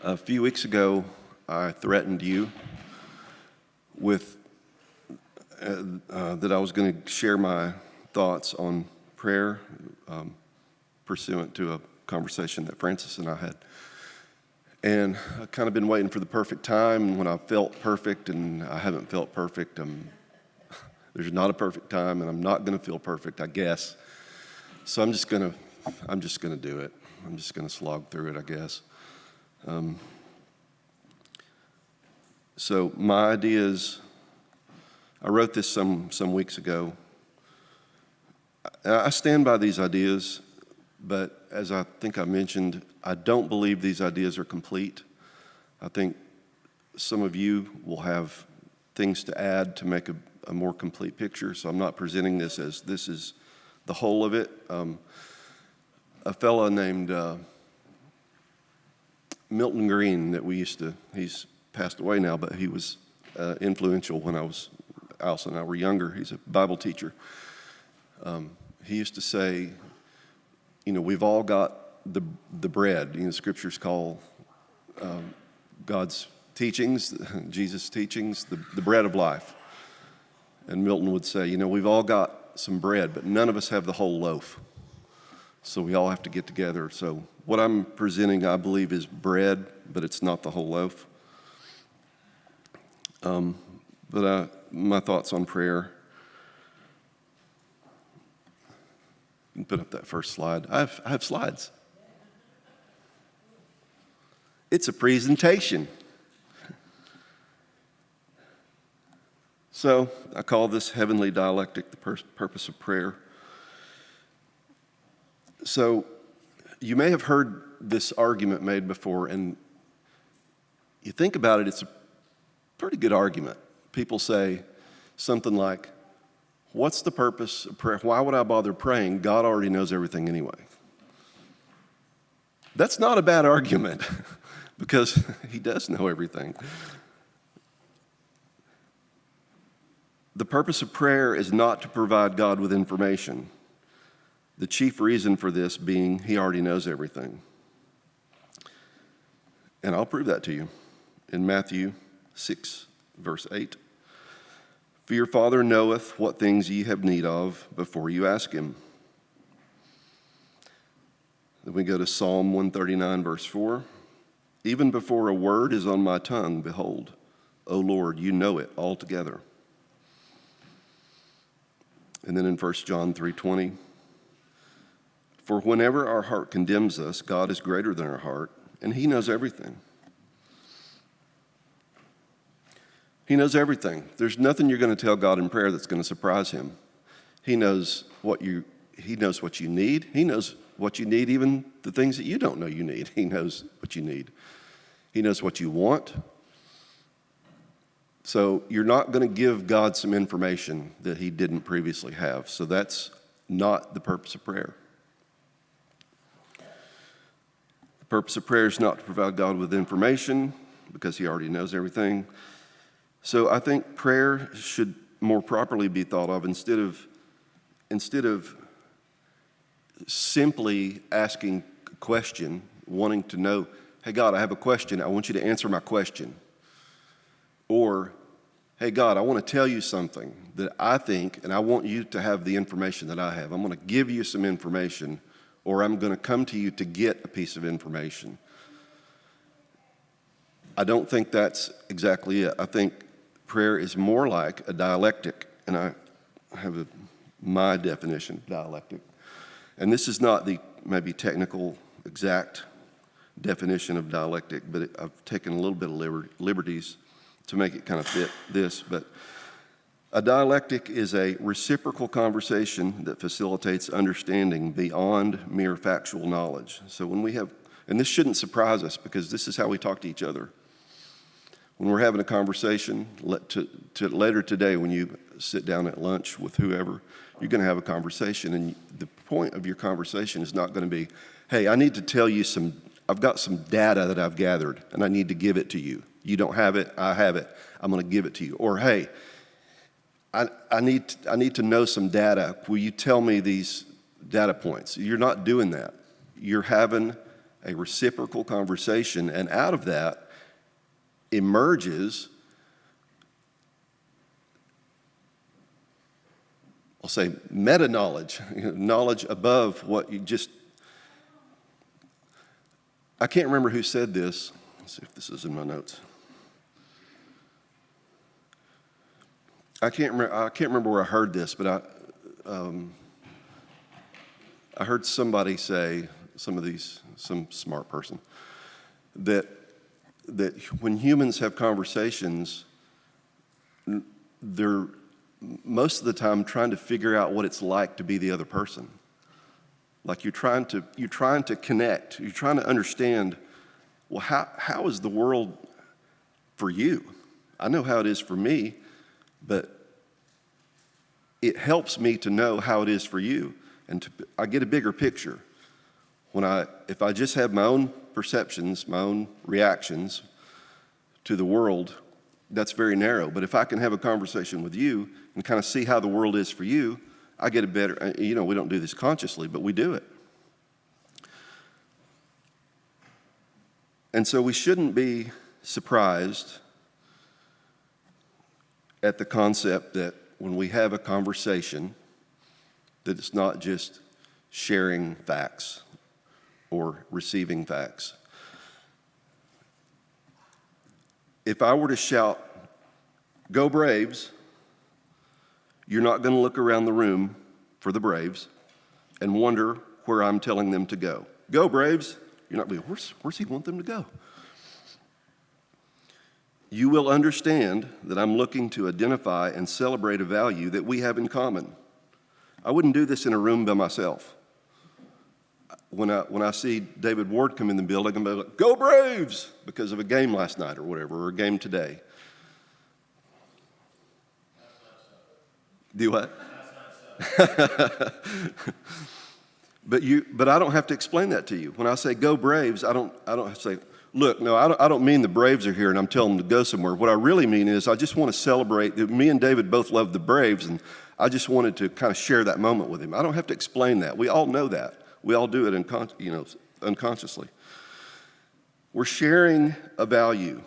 A few weeks ago, I threatened you with that I was going to share my thoughts on prayer pursuant to a conversation that Francis and I had. And I've kind of been waiting for the perfect time when I felt perfect, and I haven't felt perfect. There's not a perfect time, and I'm not going to feel perfect, I guess. So I'm just going to do it. I'm just going to slog through it, I guess. So my ideas, I wrote this some weeks ago. I stand by these ideas, but as I think I mentioned, I don't believe these ideas are complete. I think some of you will have things to add to make a more complete picture, so I'm not presenting this as this is the whole of it. A fella named Milton Green that he's passed away now, but he was influential when Alice and I were younger. He's a Bible teacher. He used to say, we've all got the bread. Scriptures call God's teachings, Jesus' teachings, the bread of life. And Milton would say, we've all got some bread, but none of us have the whole loaf. So we all have to get together. So what I'm presenting, I believe, is bread, but it's not the whole loaf. But my thoughts on prayer. You can put up that first slide. I have slides. It's a presentation. So I call this heavenly dialectic, the purpose of prayer. So you may have heard this argument made before, and you think about it, it's a pretty good argument. People say something like, what's the purpose of prayer? Why would I bother praying? God already knows everything anyway. That's not a bad argument because he does know everything. The purpose of prayer is not to provide God with information. The chief reason for this being he already knows everything. And I'll prove that to you in Matthew 6, verse 8. For your Father knoweth what things ye have need of before you ask him. Then we go to Psalm 139, verse 4. Even before a word is on my tongue, behold, O Lord, you know it altogether. And then in 1 John 3:20, for whenever our heart condemns us, God is greater than our heart, and he knows everything. He knows everything. There's nothing you're going to tell God in prayer that's going to surprise him. He knows what you need. He knows what you need, even the things that you don't know you need. He knows what you need. He knows what you want. So you're not going to give God some information that he didn't previously have. So that's not the purpose of prayer. The purpose of prayer is not to provide God with information because he already knows everything. So I think prayer should more properly be thought of instead of simply asking a question, wanting to know, hey God, I have a question. I want you to answer my question. Or, hey God, I want to tell you something that I think, and I want you to have the information that I have. I'm going to give you some information, or I'm going to come to you to get a piece of information. I don't think that's exactly it. I think prayer is more like a dialectic, and I have my definition of dialectic. And this is not the maybe technical, exact definition of dialectic, but I've taken a little bit of liberties to make it kind of fit this. But a dialectic is a reciprocal conversation that facilitates understanding beyond mere factual knowledge. So when we have, and this shouldn't surprise us because this is how we talk to each other. When we're having a conversation, later today when you sit down at lunch with whoever, you're going to have a conversation, and the point of your conversation is not going to be, hey, I need to tell you I've got some data that I've gathered, and I need to give it to you. You don't have it, I have it, I'm going to give it to you. Or, hey, I need to know some data. Will you tell me these data points? You're not doing that. You're having a reciprocal conversation, and out of that emerges, I'll say, meta-knowledge, knowledge above what you just... I can't remember who said this. Let's see if this is in my notes. I can't remember where I heard this, but I heard somebody say, some smart person, that when humans have conversations, they're most of the time trying to figure out what it's like to be the other person. Like you're trying to connect, you're trying to understand, well, how is the world for you? I know how it is for me, but it helps me to know how it is for you. And I get a bigger picture. If I just have my own perceptions, my own reactions to the world, that's very narrow. But if I can have a conversation with you and kind of see how the world is for you, I get a better, we don't do this consciously, but we do it. And so we shouldn't be surprised at the concept that when we have a conversation, that it's not just sharing facts or receiving facts. If I were to shout, "Go Braves," you're not going to look around the room for the Braves and wonder where I'm telling them to go. Go Braves! You're not going to be, where's he want them to go? You will understand that I'm looking to identify and celebrate a value that we have in common. I wouldn't do this in a room by myself. When I see David Ward come in the building, I'm like, "Go Braves!" because of a game last night or whatever, or a game today. Do what? But I don't have to explain that to you. When I say "Go Braves," I don't have to say, "Look, no, I don't mean the Braves are here and I'm telling them to go somewhere." What I really mean is I just want to celebrate that me and David both love the Braves, and I just wanted to kind of share that moment with him. I don't have to explain that. We all know that. We all do it unconsciously. We're sharing a value.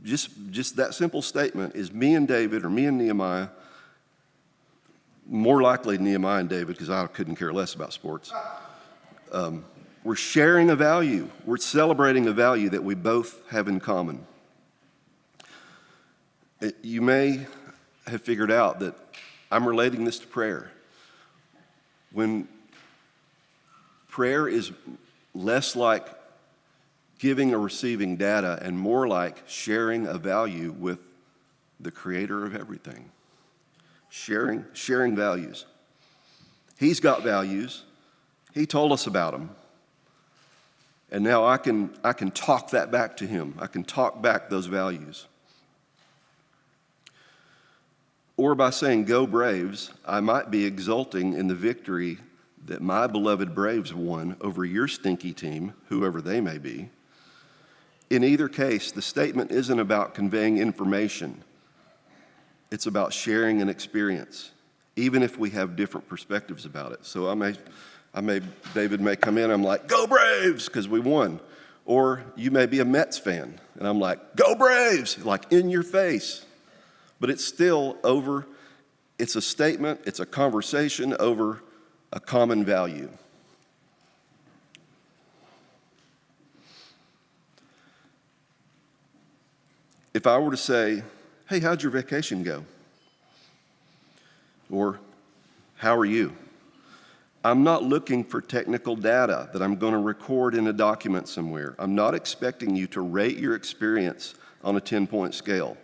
Just that simple statement is me and David, or me and Nehemiah, more likely Nehemiah and David, because I couldn't care less about sports. We're sharing a value. We're celebrating a value that we both have in common. You may have figured out that I'm relating this to prayer. When prayer is less like giving or receiving data and more like sharing a value with the creator of everything. Sharing values. He's got values. He told us about them. And now I can talk that back to him. I can talk back those values. Or by saying "Go Braves," I might be exulting in the victory that my beloved Braves won over your stinky team, whoever they may be. In either case, the statement isn't about conveying information. It's about sharing an experience, even if we have different perspectives about it. So David may come in, I'm like, "Go Braves," because we won. Or you may be a Mets fan, and I'm like, "Go Braves," like in your face. But it's still it's a statement, it's a conversation over a common value. If I were to say, "Hey, how'd your vacation go?" Or, "How are you?" I'm not looking for technical data that I'm going to record in a document somewhere. I'm not expecting you to rate your experience on a 10-point scale.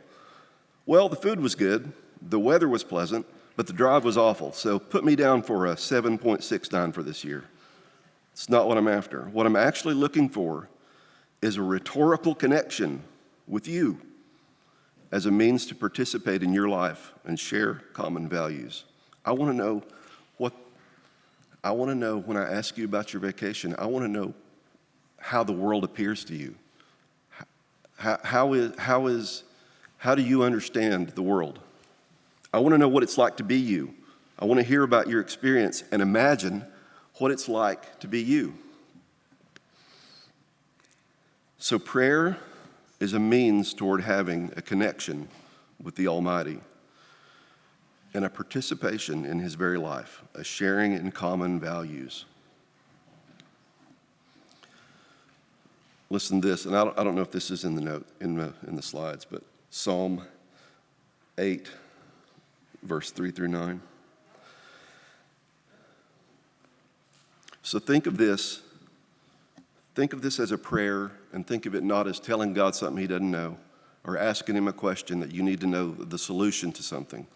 "Well, the food was good, the weather was pleasant, but the drive was awful, so put me down for a 7.69 for this year." It's not what I'm after. What I'm actually looking for is a rhetorical connection with you as a means to participate in your life and share common values. I want to know when I ask you about your vacation, I want to know how the world appears to you. How do you understand the world? I want to know what it's like to be you. I want to hear about your experience and imagine what it's like to be you. So prayer is a means toward having a connection with the Almighty and a participation in his very life, a sharing in common values. Listen to this, and I don't know if this is in the note in the slides, but Psalm 8, verse 3 through 9. So think of this as a prayer, and think of it not as telling God something he doesn't know or asking him a question that you need to know the solution to something.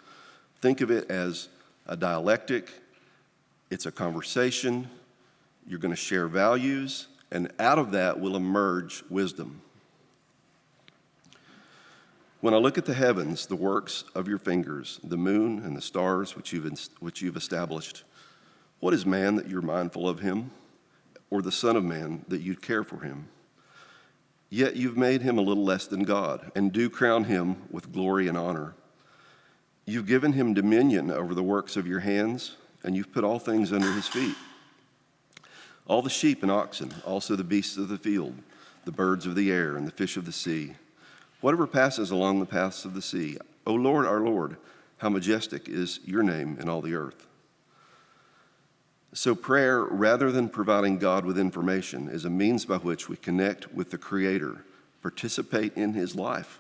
Think of it as a dialectic. It's a conversation. You're going to share values, and out of that will emerge wisdom. When I look at the heavens, the works of your fingers, the moon and the stars which you've established, what is man that you're mindful of him, or the son of man that you care for him? Yet you've made him a little less than God, and do crown him with glory and honor. You've given him dominion over the works of your hands, and you've put all things under his feet. All the sheep and oxen, also the beasts of the field, the birds of the air, and the fish of the sea, whatever passes along the paths of the sea. O Lord, our Lord, how majestic is your name in all the earth. So prayer, rather than providing God with information, is a means by which we connect with the Creator, participate in his life,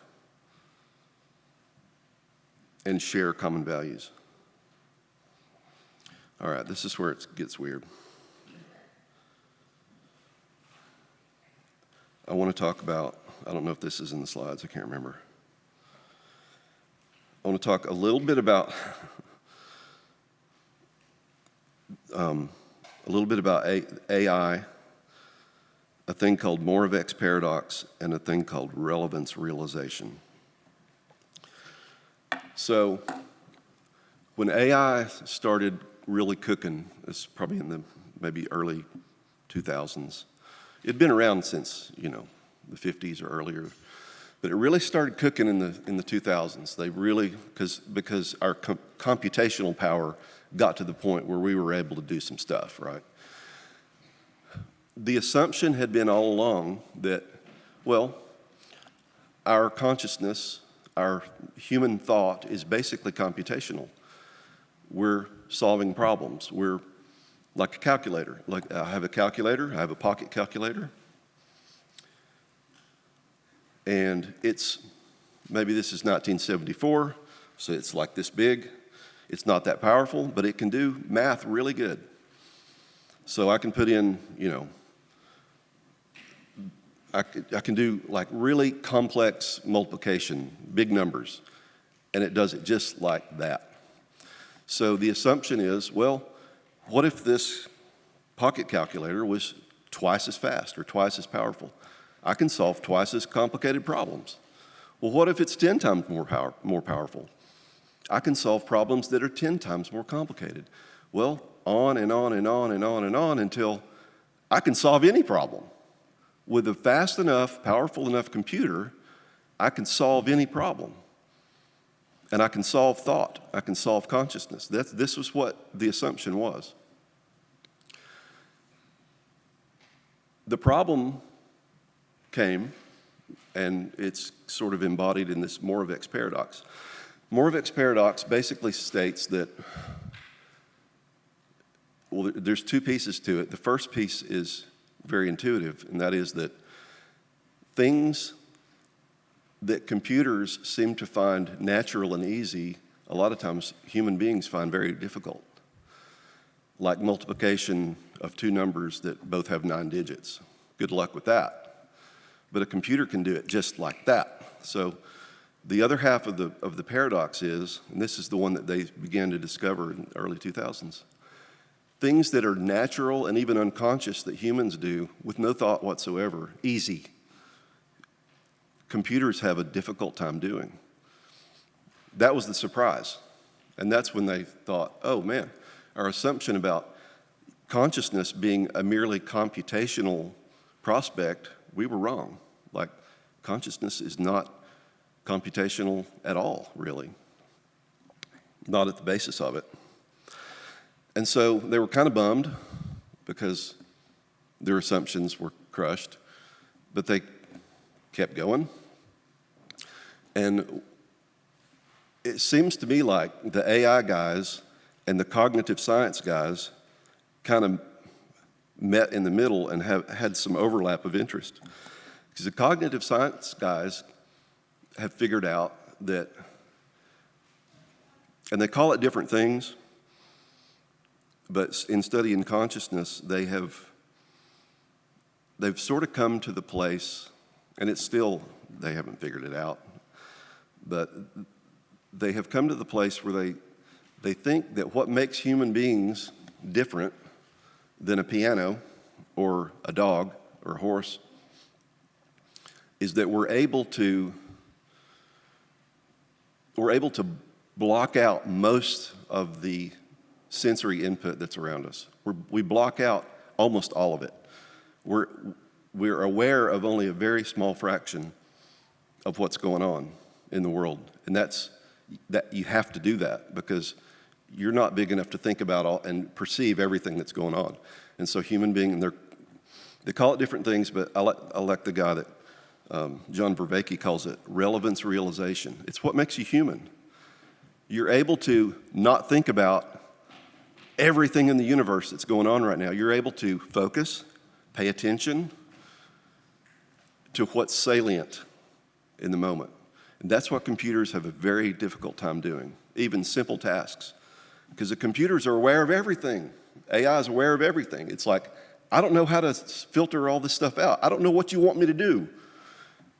and share common values. All right, this is where it gets weird. I want to talk about, I don't know if this is in the slides, I can't remember. I want to talk a little bit about AI, a thing called Moravec's paradox, and a thing called relevance realization. So when AI started really cooking, it's probably in the maybe early 2000s. It'd been around since, the 50s or earlier, but it really started cooking in the 2000s. They really, because our computational power got to the point where we were able to do some stuff, right? The assumption had been all along that, our consciousness, our human thought is basically computational. We're solving problems. We're like a calculator. Like I have a calculator, I have a pocket calculator, and maybe this is 1974, so it's like this big. It's not that powerful, but it can do math really good. So I can put in, I can do like really complex multiplication, big numbers, and it does it just like that. So the assumption is, what if this pocket calculator was twice as fast or twice as powerful? I can solve twice as complicated problems. Well, what if it's 10 times more powerful? I can solve problems that are 10 times more complicated. Well, on and on and on and on and on until I can solve any problem. With a fast enough, powerful enough computer, I can solve any problem. And I can solve thought. I can solve consciousness. This was what the assumption was. The problem came, and it's sort of embodied in this Moravec's paradox. Moravec's paradox basically states that, there's two pieces to it. The first piece is very intuitive, and that is that things that computers seem to find natural and easy, a lot of times human beings find very difficult, like multiplication of two numbers that both have 9 digits. Good luck with that. But a computer can do it just like that. So the other half of the paradox is, and this is the one that they began to discover in the early 2000s, things that are natural and even unconscious that humans do with no thought whatsoever, easy, computers have a difficult time doing. That was the surprise. And that's when they thought, oh man, our assumption about consciousness being a merely computational prospect, we were wrong. Like, consciousness is not computational at all, really. Not at the basis of it. And so they were kind of bummed because their assumptions were crushed, but they kept going. And it seems to me like the AI guys and the cognitive science guys kind of met in the middle and have had some overlap of interest. Because the cognitive science guys have figured out that, and they call it different things, but in studying consciousness, they've sort of come to the place, and it's still, they haven't figured it out, but they have come to the place where they think that what makes human beings different than a piano or a dog or a horse is that we're able to block out most of the sensory input that's around us. We block out almost all of it. We're aware of only a very small fraction of what's going on in the world. And that you have to do that because you're not big enough to think about all and perceive everything that's going on. And so human being, they call it different things, but I like the guy that John Vervaeke calls it relevance realization. It's what makes you human. You're able to not think about everything in the universe that's going on right now. You're able to focus, pay attention to what's salient in the moment. And that's what computers have a very difficult time doing, even simple tasks. Because the computers are aware of everything. AI is aware of everything. It's like, I don't know how to filter all this stuff out. I don't know what you want me to do.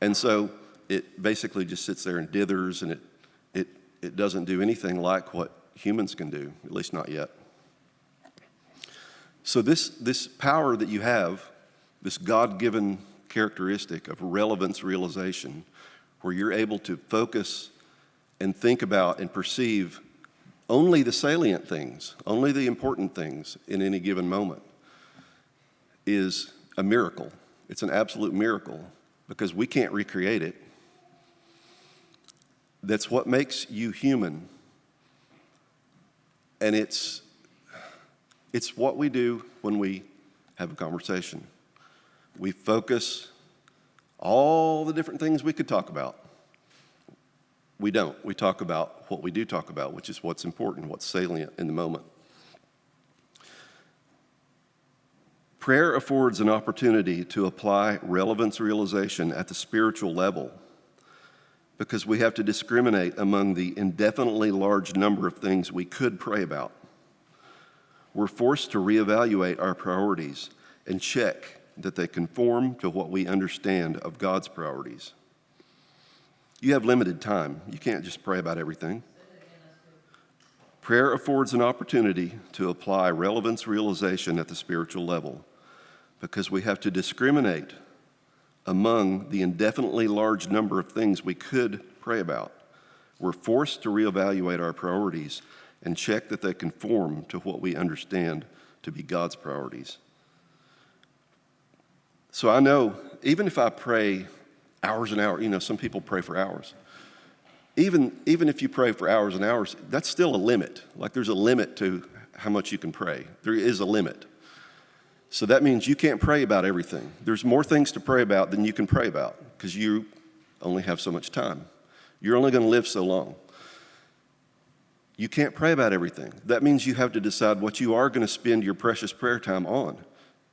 And so it basically just sits there and dithers, and it doesn't do anything like what humans can do, at least not yet. So this power that you have, this God-given characteristic of relevance realization, where you're able to focus and think about and perceive only the salient things, only the important things in any given moment, is a miracle. It's an absolute miracle because we can't recreate it. That's what makes you human. And it's what we do when we have a conversation. We focus all the different things we could talk about. We don't. We talk about what we do talk about, which is what's important, what's salient in the moment. Prayer affords an opportunity to apply relevance realization at the spiritual level because we have to discriminate among the indefinitely large number of things we could pray about. We're forced to reevaluate our priorities and check that they conform to what we understand of God's priorities. You have limited time. You can't just pray about everything. Prayer affords an opportunity to apply relevance realization at the spiritual level because we have to discriminate among the indefinitely large number of things we could pray about. We're forced to reevaluate our priorities and check that they conform to what we understand to be God's priorities. So I know, even if I pray hours and hours, some people pray for hours. Even if you pray for hours and hours, that's still a limit. Like there's a limit to how much you can pray. There is a limit. So that means you can't pray about everything. There's more things to pray about than you can pray about because you only have so much time. You're only going to live so long. You can't pray about everything. That means you have to decide what you are going to spend your precious prayer time on.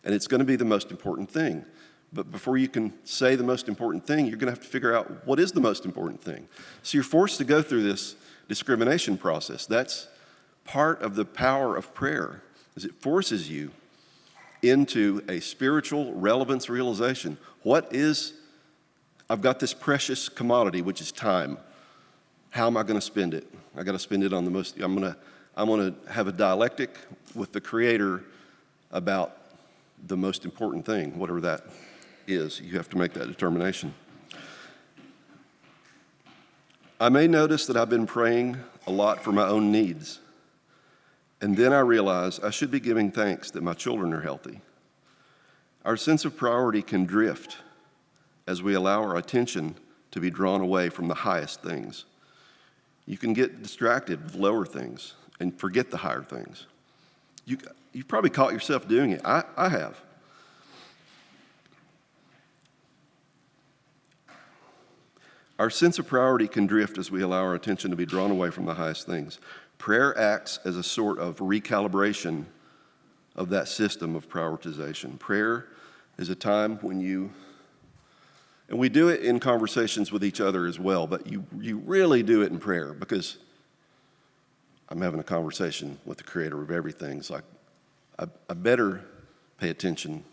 And it's going to be the most important thing. But before you can say the most important thing, you're going to have to figure out what is the most important thing. So you're forced to go through this discrimination process. That's part of the power of prayer, is it forces you into a spiritual relevance realization. I've got this precious commodity, which is time. How am I going to spend it? I got to spend it on I'm going to have a dialectic with the Creator about the most important thing, whatever that is. You have to make that determination. I may notice that I've been praying a lot for my own needs, and then I realize I should be giving thanks that my children are healthy. Our sense of priority can drift as we allow our attention to be drawn away from the highest things. You can get distracted with lower things and forget the higher things. You've probably caught yourself doing it. I have. Our sense of priority can drift as we allow our attention to be drawn away from the highest things. Prayer acts as a sort of recalibration of that system of prioritization. Prayer is a time when and we do it in conversations with each other as well, but you really do it in prayer, because I'm having a conversation with the creator of everything. It's like, I better pay attention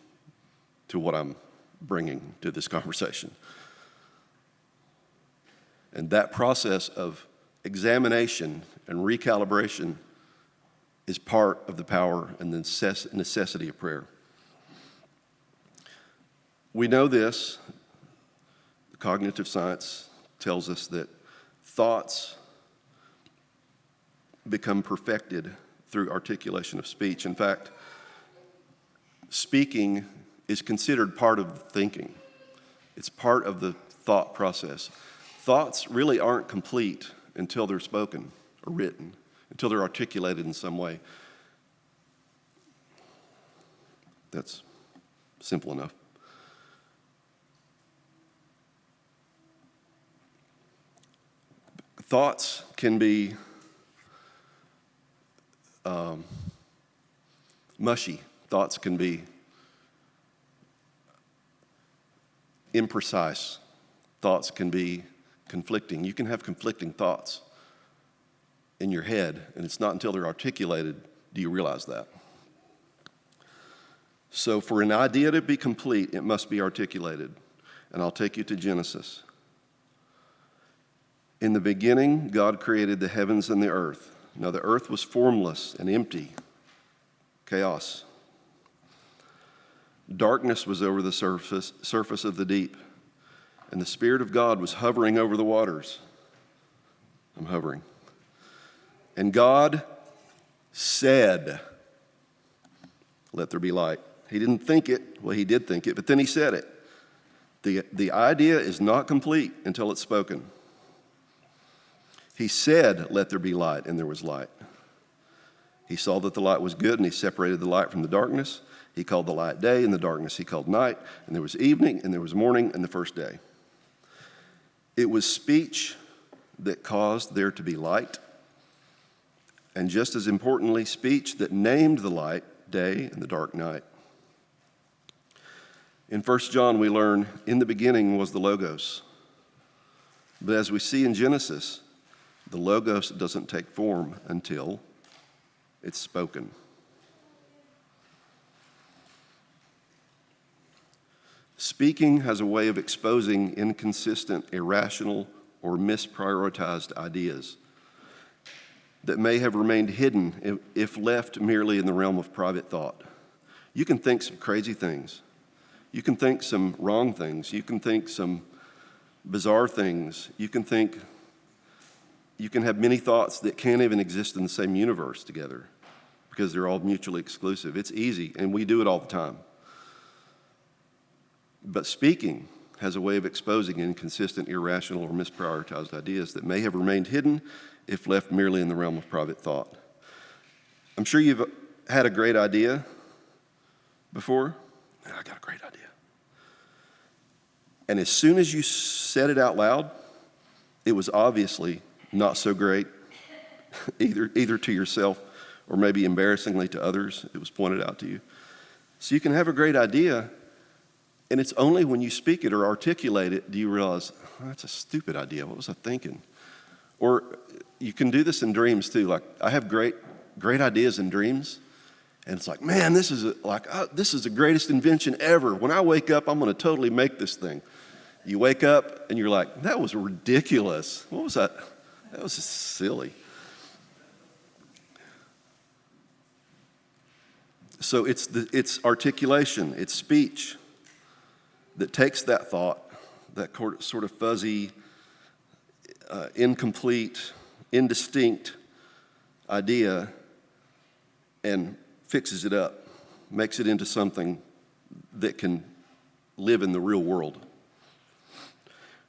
to what I'm bringing to this conversation. And that process of examination and recalibration is part of the power and the necessity of prayer. We know this. The cognitive science tells us that thoughts become perfected through articulation of speech. In fact, speaking is considered part of thinking. It's part of the thought process. Thoughts really aren't complete until they're spoken or written, until they're articulated in some way. That's simple enough. Thoughts can be mushy. Thoughts can be imprecise. Thoughts can be conflicting. You can have conflicting thoughts in your head, and it's not until they're articulated do you realize that. So for an idea to be complete, it must be articulated. And I'll take you to Genesis. In the beginning, God created the heavens and the earth. Now the earth was formless and empty, chaos. Darkness was over the surface of the deep, and the Spirit of God was hovering over the waters. I'm hovering. And God said, "Let there be light." He didn't think it. Well, he did think it, but then he said it. The idea is not complete until it's spoken. He said, "Let there be light," and there was light. He saw that the light was good, and he separated the light from the darkness. He called the light day, and the darkness he called night. And there was evening, and there was morning, and the first day. It was speech that caused there to be light, and just as importantly, speech that named the light day and the dark night. In 1 John, we learn, in the beginning was the Logos. But as we see in Genesis, the Logos doesn't take form until it's spoken. Speaking has a way of exposing inconsistent, irrational, or misprioritized ideas that may have remained hidden if left merely in the realm of private thought. You can think some crazy things. You can think some wrong things. You can think some bizarre things. You can have many thoughts that can't even exist in the same universe together because they're all mutually exclusive. It's easy, and we do it all the time. But speaking has a way of exposing inconsistent, irrational, or misprioritized ideas that may have remained hidden if left merely in the realm of private thought. I'm sure you've had a great idea before. I got a great idea. And as soon as you said it out loud, it was obviously not so great, either to yourself or maybe embarrassingly to others. It was pointed out to you. So you can have a great idea, and it's only when you speak it or articulate it do you realize, oh, that's a stupid idea. What was I thinking? Or you can do this in dreams too. Like, I have great ideas in dreams, and it's like, man, this is the greatest invention ever. When I wake up, I'm going to totally make this thing. You wake up and you're like, that was ridiculous. What was that? That was just silly. So it's articulation, it's speech that takes that thought, that sort of fuzzy, incomplete, indistinct idea, and fixes it up, makes it into something that can live in the real world.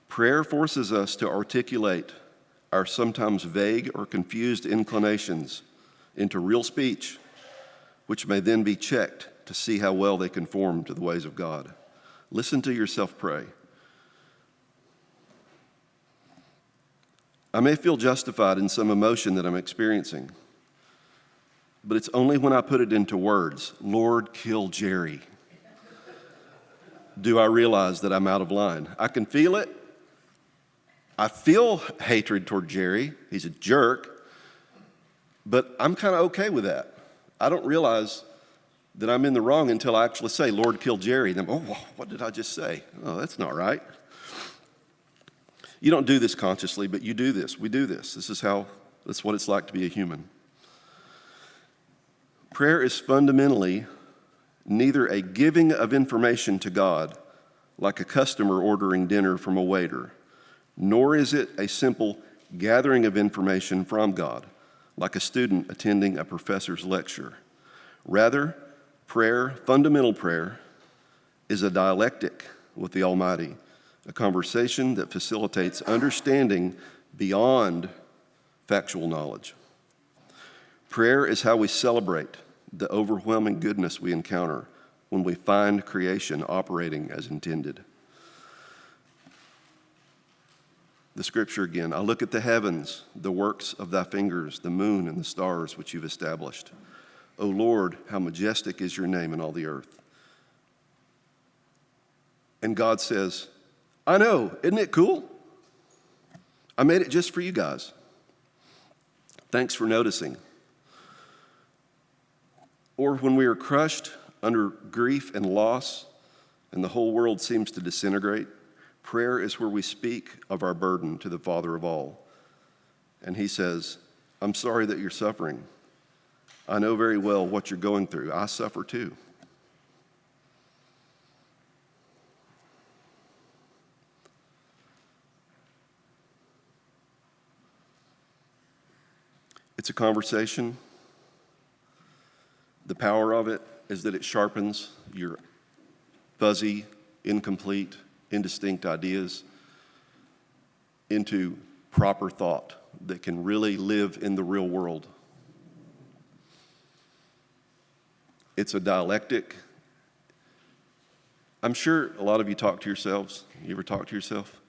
Prayer forces us to articulate our sometimes vague or confused inclinations into real speech, which may then be checked to see how well they conform to the ways of God. Listen to yourself pray. I may feel justified in some emotion that I'm experiencing, but it's only when I put it into words, Lord, kill Jerry, do I realize that I'm out of line. I can feel it. I feel hatred toward Jerry. He's a jerk, but I'm kind of okay with that. I don't realize that I'm in the wrong until I actually say, Lord, kill Jerry. Then, oh, what did I just say? Oh, that's not right. You don't do this consciously, but you do this. We do this. That's what it's like to be a human. Prayer is fundamentally neither a giving of information to God, like a customer ordering dinner from a waiter, nor is it a simple gathering of information from God, like a student attending a professor's lecture. Rather, prayer, fundamental prayer, is a dialectic with the Almighty, a conversation that facilitates understanding beyond factual knowledge. Prayer is how we celebrate the overwhelming goodness we encounter when we find creation operating as intended. The scripture again, I look at the heavens, the works of thy fingers, the moon and the stars which you've established. O Lord, how majestic is your name in all the earth. And God says, I know, isn't it cool? I made it just for you guys. Thanks for noticing. Or when we are crushed under grief and loss and the whole world seems to disintegrate, prayer is where we speak of our burden to the Father of all. And he says, I'm sorry that you're suffering. I know very well what you're going through. I suffer too. It's a conversation. The power of it is that it sharpens your fuzzy, incomplete, indistinct ideas into proper thought that can really live in the real world. It's a dialectic. I'm sure a lot of you talk to yourselves. You ever talk to yourself?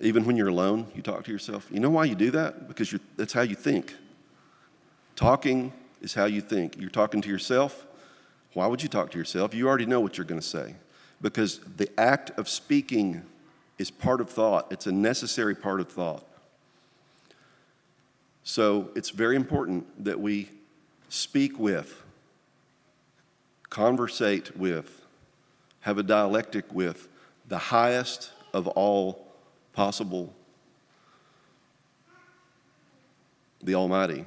Even when you're alone, you talk to yourself. You know why you do that? Because that's how you think. Talking is how you think. You're talking to yourself. Why would you talk to yourself? You already know what you're going to say. Because the act of speaking is part of thought. It's a necessary part of thought. So it's very important that we speak with, conversate with, have a dialectic with the highest of all possible, the Almighty.